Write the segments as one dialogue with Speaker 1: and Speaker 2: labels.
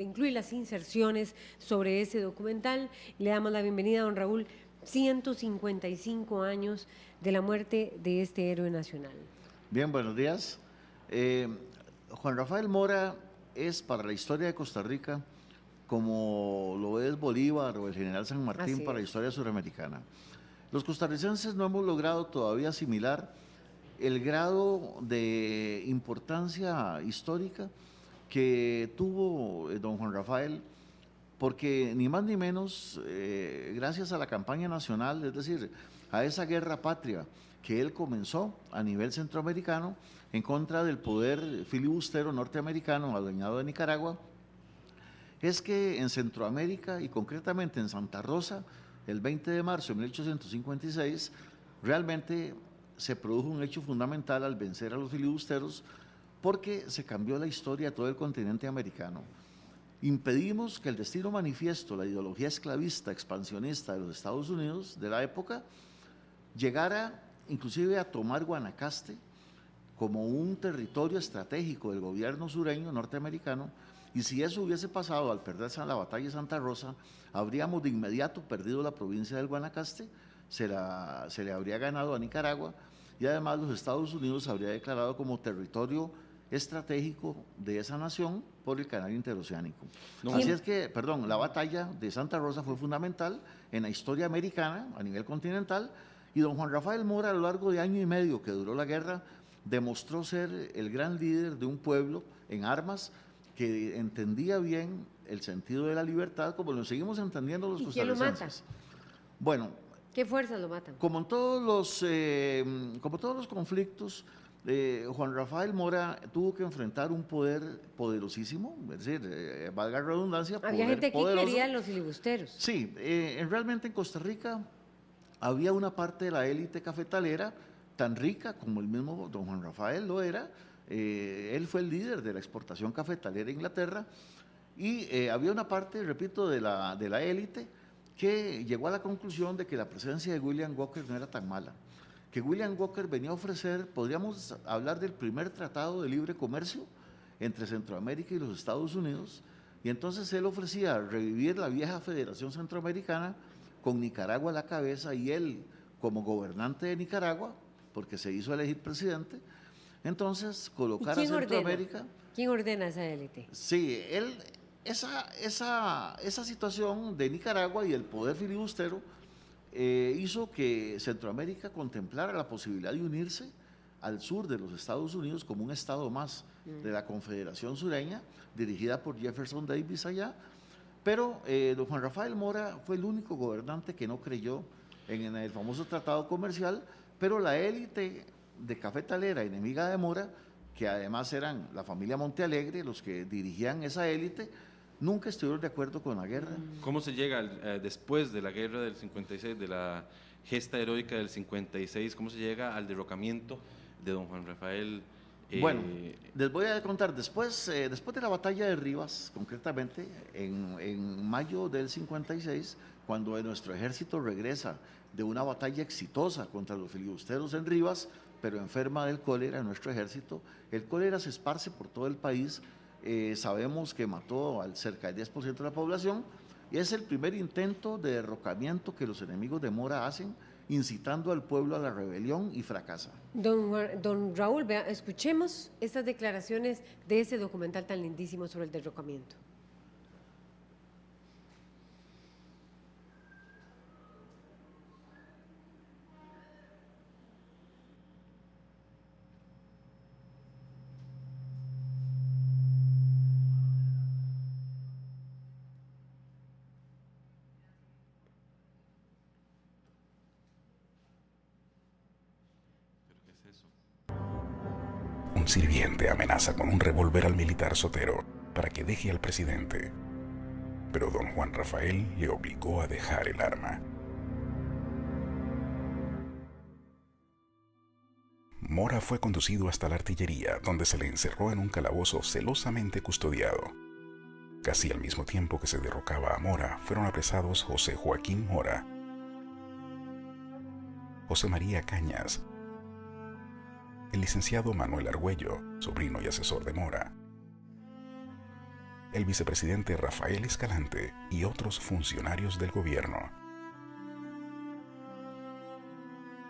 Speaker 1: incluye las inserciones sobre ese documental. Le damos la bienvenida a don Raúl, 155 años de la muerte de este héroe nacional.
Speaker 2: Bien, buenos días. Juan Rafael Mora es para la historia de Costa Rica como lo es Bolívar o el general San Martín para la historia suramericana. Los costarricenses no hemos logrado todavía asimilar el grado de importancia histórica que tuvo don Juan Rafael, porque ni más ni menos, gracias a la campaña nacional, es decir, a esa guerra patria que él comenzó a nivel centroamericano en contra del poder filibustero norteamericano adueñado de Nicaragua, es que en Centroamérica y concretamente en Santa Rosa, el 20 de marzo de 1856, realmente se produjo un hecho fundamental al vencer a los filibusteros, porque se cambió la historia de todo el continente americano. Impedimos que el destino manifiesto, la ideología esclavista, expansionista de los Estados Unidos de la época, llegara inclusive a tomar Guanacaste como un territorio estratégico del gobierno sureño norteamericano, y si eso hubiese pasado al perderse en la batalla de Santa Rosa, habríamos de inmediato perdido la provincia del Guanacaste, se le habría ganado a Nicaragua, y además los Estados Unidos habría declarado como territorio estratégico de esa nación por el canal interoceánico. Así es que, perdón, la batalla de Santa Rosa fue fundamental en la historia americana a nivel continental, y don Juan Rafael Mora, a lo largo de año y medio que duró la guerra, demostró ser el gran líder de un pueblo en armas que entendía bien el sentido de la libertad, como lo seguimos entendiendo los costarricenses.
Speaker 1: ¿Quién lo mata?
Speaker 2: Bueno,
Speaker 1: ¿qué fuerzas lo matan?
Speaker 2: Como en todos los conflictos, Juan Rafael Mora tuvo que enfrentar un poder poderosísimo, es decir, valga la redundancia,
Speaker 1: había gente aquí que quería los filibusteros.
Speaker 2: Sí, realmente en Costa Rica había una parte de la élite cafetalera tan rica como el mismo don Juan Rafael lo era. Él fue el líder de la exportación cafetalera a Inglaterra, y había una parte, repito, de la élite que llegó a la conclusión de que la presencia de William Walker no era tan mala, que William Walker venía a ofrecer, podríamos hablar del primer tratado de libre comercio entre Centroamérica y los Estados Unidos, y entonces él ofrecía revivir la vieja Federación Centroamericana con Nicaragua a la cabeza, y él como gobernante de Nicaragua, porque se hizo elegir presidente, entonces colocar a Centroamérica…
Speaker 1: ¿Quién ordena esa élite?
Speaker 2: Sí, él… Esa situación de Nicaragua y el poder filibustero hizo que Centroamérica contemplara la posibilidad de unirse al sur de los Estados Unidos como un estado más de la Confederación Sureña, dirigida por Jefferson Davis allá, pero don Juan Rafael Mora fue el único gobernante que no creyó en el famoso tratado comercial, pero la élite de cafetalera enemiga de Mora, que además eran la familia Montealegre, los que dirigían esa élite, nunca estuvieron de acuerdo con la guerra.
Speaker 3: ¿Cómo se llega después de la guerra del 56, de la gesta heroica del 56, cómo se llega al derrocamiento de don Juan Rafael?
Speaker 2: Bueno, les voy a contar, después de la batalla de Rivas, concretamente, en mayo del 56, cuando nuestro ejército regresa de una batalla exitosa contra los filibusteros en Rivas, pero enferma del cólera nuestro ejército, el cólera se esparce por todo el país. Sabemos que mató al cerca del 10% de la población, y es el primer intento de derrocamiento que los enemigos de Mora hacen, incitando al pueblo a la rebelión, y fracasa.
Speaker 1: Don Raúl, vea, escuchemos estas declaraciones de ese documental tan lindísimo sobre el derrocamiento.
Speaker 4: Un sirviente amenaza con un revólver al militar Sotero para que deje al presidente, pero don Juan Rafael le obligó a dejar el arma. Mora fue conducido hasta la artillería, donde se le encerró en un calabozo celosamente custodiado. Casi al mismo tiempo que se derrocaba a Mora, fueron apresados José Joaquín Mora, José María Cañas, el licenciado Manuel Argüello, sobrino y asesor de Mora, el vicepresidente Rafael Escalante y otros funcionarios del gobierno.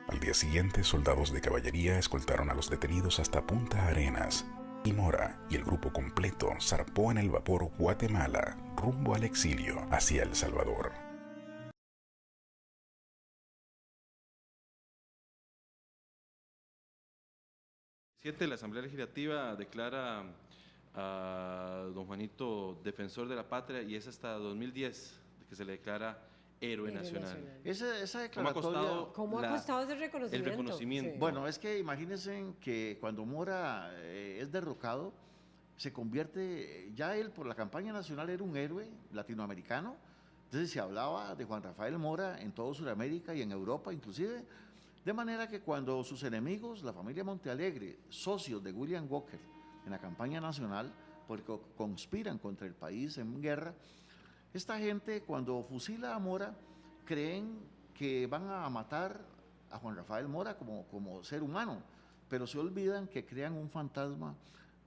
Speaker 4: Al día siguiente, soldados de caballería escoltaron a los detenidos hasta Punta Arenas, y Mora y el grupo completo zarpó en el vapor Guatemala rumbo al exilio hacia El Salvador.
Speaker 3: La Asamblea Legislativa declara a don Juanito defensor de la patria y es hasta 2010 que se le declara héroe nacional.
Speaker 2: Esa declaratoria...
Speaker 1: ¿Cómo ha costado ese reconocimiento?
Speaker 3: El reconocimiento.
Speaker 1: Sí.
Speaker 2: Bueno, es que imagínense que cuando Mora es derrocado, se convierte, ya él por la campaña nacional era un héroe latinoamericano, entonces se hablaba de Juan Rafael Mora en todo Sudamérica y en Europa inclusive, de manera que cuando sus enemigos, la familia Montealegre, socios de William Walker en la campaña nacional, porque conspiran contra el país en guerra, esta gente cuando fusila a Mora creen que van a matar a Juan Rafael Mora como ser humano, pero se olvidan que crean un fantasma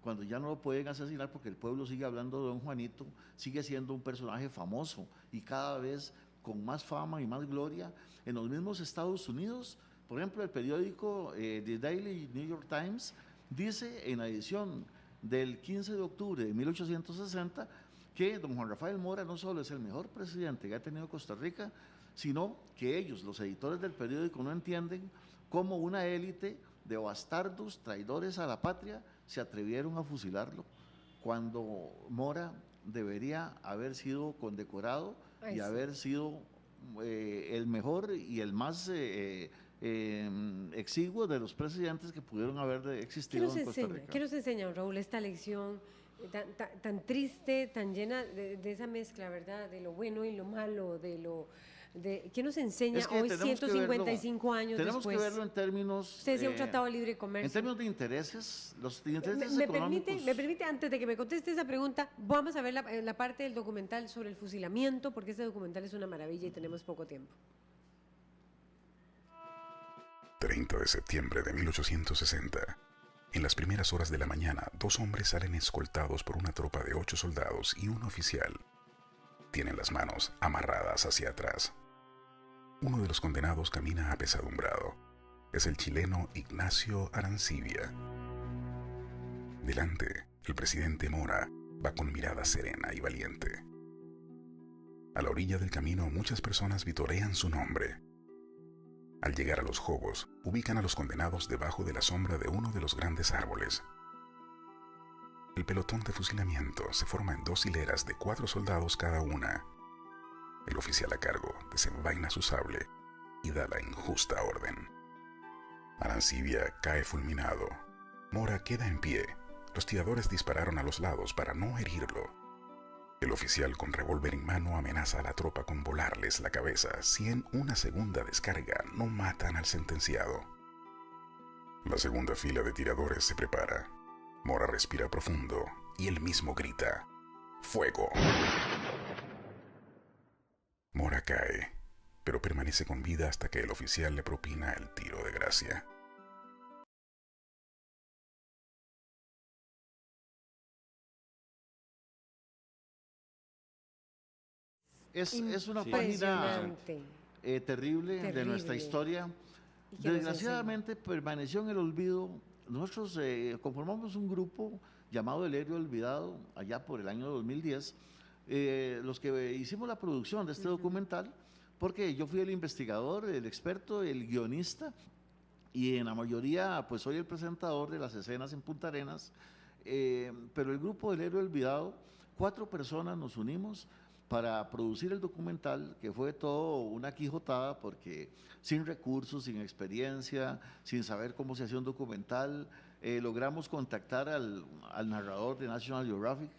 Speaker 2: cuando ya no lo pueden asesinar porque el pueblo sigue hablando de don Juanito, sigue siendo un personaje famoso y cada vez con más fama y más gloria en los mismos Estados Unidos. Por ejemplo, el periódico The Daily New York Times dice en la edición del 15 de octubre de 1860 que don Juan Rafael Mora no solo es el mejor presidente que ha tenido Costa Rica, sino que ellos, los editores del periódico, no entienden cómo una élite de bastardos, traidores a la patria, se atrevieron a fusilarlo, cuando Mora debería haber sido condecorado y haber sido el mejor y el más exiguo de los presidentes que pudieron haber existido en Costa Rica.
Speaker 1: ¿Qué nos enseña, Raúl, esta lección tan triste, tan llena de esa mezcla, ¿verdad? De lo bueno y lo malo, ¿qué nos enseña hoy, 155 años
Speaker 2: después? Tenemos que verlo en términos...
Speaker 1: Usted decía un tratado de libre comercio.
Speaker 2: En términos de intereses, los intereses económicos...
Speaker 1: ¿Me permite, antes de que me conteste esa pregunta, vamos a ver la parte del documental sobre el fusilamiento, porque este documental es una maravilla y tenemos poco tiempo.
Speaker 4: 30 de septiembre de 1860. En las primeras horas de la mañana, 2 hombres salen escoltados por una tropa de 8 soldados y un oficial. Tienen las manos amarradas hacia atrás. Uno de los condenados camina apesadumbrado. Es el chileno Ignacio Arancibia. Delante, el presidente Mora va con mirada serena y valiente. A la orilla del camino, muchas personas vitorean su nombre. Al llegar a los jogos, ubican a los condenados debajo de la sombra de uno de los grandes árboles. El pelotón de fusilamiento se forma en 2 hileras de 4 soldados cada una. El oficial a cargo desenvaina su sable y da la injusta orden. Arancibia cae fulminado. Mora queda en pie. Los tiradores dispararon a los lados para no herirlo. El oficial con revólver en mano amenaza a la tropa con volarles la cabeza si en una segunda descarga no matan al sentenciado. La segunda fila de tiradores se prepara. Mora respira profundo y él mismo grita: ¡Fuego! Mora cae, pero permanece con vida hasta que el oficial le propina el tiro de gracia.
Speaker 2: Es una página terrible de nuestra historia. Desgraciadamente permaneció en el olvido. Nosotros conformamos un grupo llamado El Héroe Olvidado allá por el año 2010, los que hicimos la producción de este documental, porque yo fui el investigador, el experto, el guionista, y en la mayoría pues soy el presentador de las escenas en Punta Arenas, pero el grupo del Héroe Olvidado, 4 personas nos unimos para producir el documental, que fue todo una quijotada, porque sin recursos, sin experiencia, sin saber cómo se hacía un documental, logramos contactar al narrador de National Geographic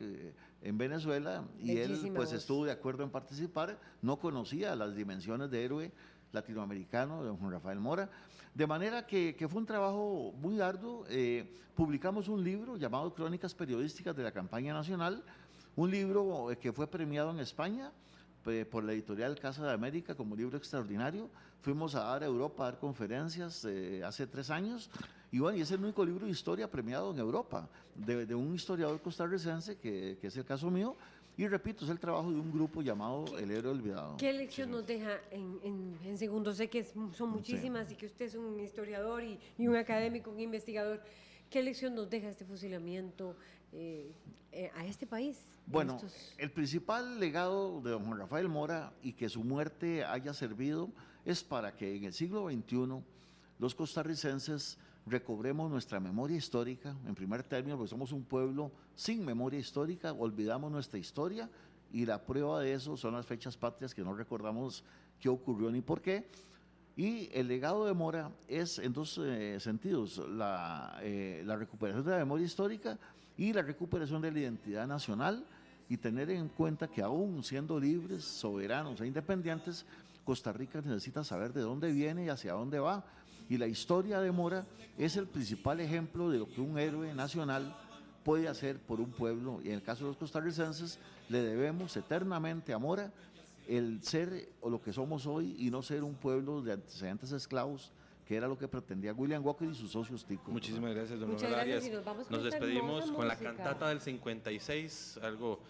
Speaker 2: en Venezuela, y él pues estuvo de acuerdo en participar. No conocía las dimensiones de héroe latinoamericano de don Juan Rafael Mora, de manera que fue un trabajo muy arduo. Publicamos un libro llamado Crónicas Periodísticas de la Campaña Nacional, un libro que fue premiado en España por la editorial Casa de América como libro extraordinario. Fuimos a Europa a dar conferencias hace 3 años. Y bueno, y es el único libro de historia premiado en Europa, de un historiador costarricense, que es el caso mío. Y repito, es el trabajo de un grupo llamado El Héroe Olvidado.
Speaker 1: ¿Qué lección nos deja en segundos? Sé que son muchísimas y que usted es un historiador y un académico, un investigador. ¿Qué lección nos deja este fusilamiento a este país?
Speaker 2: Bueno, el principal legado de don Juan Rafael Mora y que su muerte haya servido es para que en el siglo XXI los costarricenses recobremos nuestra memoria histórica, en primer término, porque somos un pueblo sin memoria histórica, olvidamos nuestra historia y la prueba de eso son las fechas patrias que no recordamos qué ocurrió ni por qué. Y el legado de Mora es en 2 sentidos, la recuperación de la memoria histórica y la recuperación de la identidad nacional, y tener en cuenta que aún siendo libres, soberanos e independientes, Costa Rica necesita saber de dónde viene y hacia dónde va. Y la historia de Mora es el principal ejemplo de lo que un héroe nacional puede hacer por un pueblo, y en el caso de los costarricenses le debemos eternamente a Mora el ser o lo que somos hoy y no ser un pueblo de antecedentes esclavos, que era lo que pretendía William Walker y sus socios ticos.
Speaker 3: Muchísimas gracias, don
Speaker 1: Muchas gracias,
Speaker 3: Arias.
Speaker 1: y nos vamos con
Speaker 3: Nos
Speaker 1: esta
Speaker 3: despedimos
Speaker 1: hermosa
Speaker 3: con la
Speaker 1: música.
Speaker 3: cantata del 56, algo